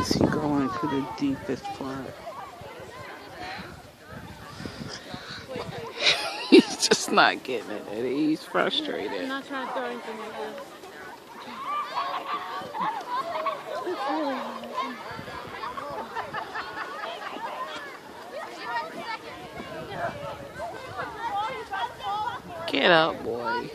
Is he going to the deepest part? He's just not getting it. He's frustrated. I'm not trying to throw anything at you. It's really hard. Get up, boy.